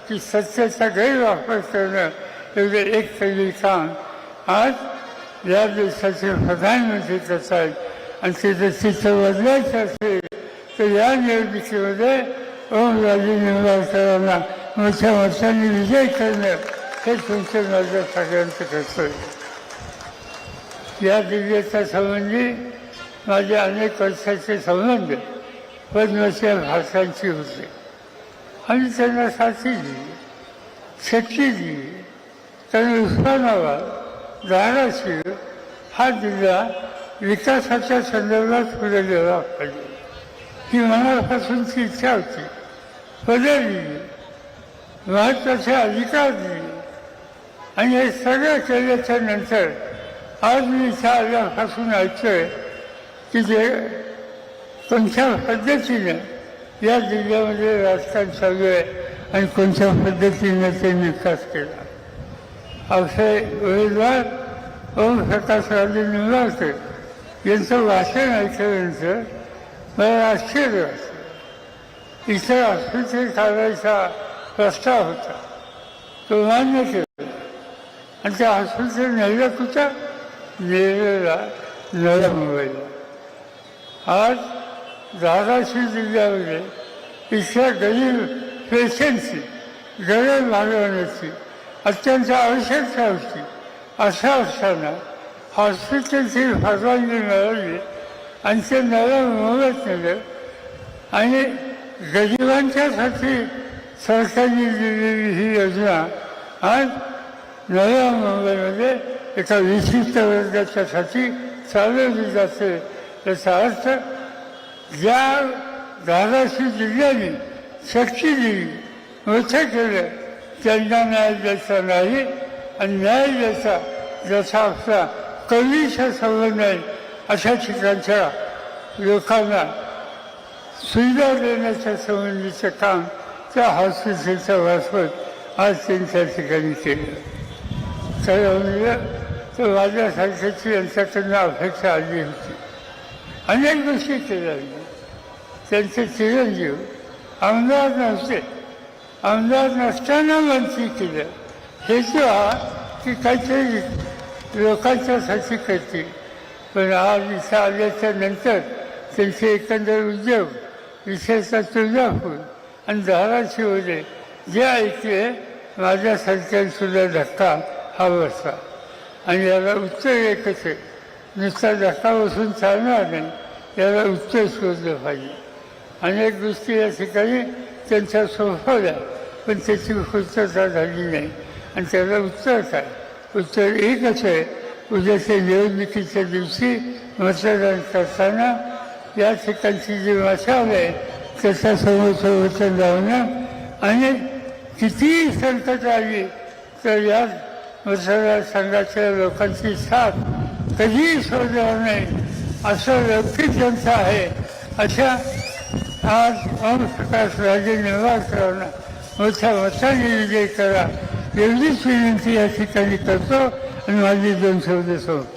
की सत्याचा गैरवापर करणं एवढे एक पहिली काम आज या देशाचे प्रधानमंत्री करतात. आणि तिथं चित्र बदलायचं असेल तर या निवडणुकीमध्ये ओमराजे निंबाळकरांना मोठ्या मतांनी विजय करणं हे तुमचं माझं सगळ्यांचं कर्तव्य. या जिल्ह्याच्या संबंधी माझे अनेक वर्षाचे संबंध पद्मश्री भाषांची होते आणि त्यांना साथी दिली, शक्ती दिली. त्यांनी उस्मानाबाद, धाराशिव हा जिल्हा विकासाच्या संदर्भात पुढे गेला पाहिजे ही मनापासूनची इच्छा होती. पदे दिली, महत्त्वाचे अधिकार दिले आणि हे सगळं केल्याच्या नंतर आज मी इथं आल्यापासून ऐकतोय की जे कोणत्या पद्धतीनं या जिल्ह्यामध्ये राजकारण चालू आहे आणि कोणत्या पद्धतीनं त्यांनी विकास केला. असे उमेदवार ओमप्रकाशराजे निंबाळकर यांचं भाषण ऐकल्यानंतर मला आश्चर्य वाटलं. इथं आस्पत्रे काढायचा प्रस्ताव होता, तो मान्य केला आणि त्या आस्पत्रे नेलं कुठं? नेलेला नव्या मुंबईला. आज धाराशिव जिल्ह्यामध्ये इथल्या गरीब पेशंटची गरज भागवण्याची अत्यंत आवश्यकता होती. अशा असताना हॉस्पिटलची परवानगी मिळवली आणि ते नव्या मुंबईत नेलं आणि गरिबांच्यासाठी सरकारने दिलेली ही योजना आज नव्या मुंबईमध्ये एका विशिष्ट वर्गाच्यासाठी चालवली जाते. याचा अर्थ ज्या धाराशिव जिल्ह्याने शक्ती दिली, मोठं केलं, त्यांना न्याय द्यायचा नाही आणि न्याय द्यायचा जसा आपला कवीचा संबंध आहे अशा ठिकाणच्या लोकांना सुविधा देण्याच्या संबंधीचं काम त्या हॉस्पिटलच्या मार्फत आज त्यांच्या ठिकाणी केलं. तर माझ्यासारख्याची यांच्याकडनं अपेक्षा आली होती. अनेक गोष्टी केल्या. त्यांचे चिरंजीव आमदार नव्हते, आमदार नसताना मंत्री केलं. हेतू हा की काहीतरी लोकांच्यासाठी करतील. पण आज इथं आल्याच्या नंतर त्यांचे एकंदर उद्योग विशेषतः तुळजापूर आणि धाराशिवमध्ये जे ऐकले माझ्या सरकारसुद्धा धक्का हा बसला. आणि याला उत्तर एकच आहे, नुसता धक्का बसून चालणार नाही, याला उत्तर शोधलं पाहिजे. अनेक गोष्टी या ठिकाणी त्यांच्या सोपवल्या पण त्याची पूर्तता झाली नाही. आणि त्याला उत्तर काय? उत्तर एकच आहे, उद्याच्या निवडणुकीच्या दिवशी मतदान करताना या ठिकाणची जी मशाल आहे त्याच्यासमोरचं वचन लावणं आणि कितीही संकट आली तर या मतदारसंघाच्या लोकांची साथ कधीही सोडणार नाही असं लौकिक जनता आहे. अशा आज ओमप्रकाशराजे निंबाळकरांना मोठ्या मताने विजय करा एवढीच विनंती या ठिकाणी करतो आणि माझी 2 शब्द सांगतो.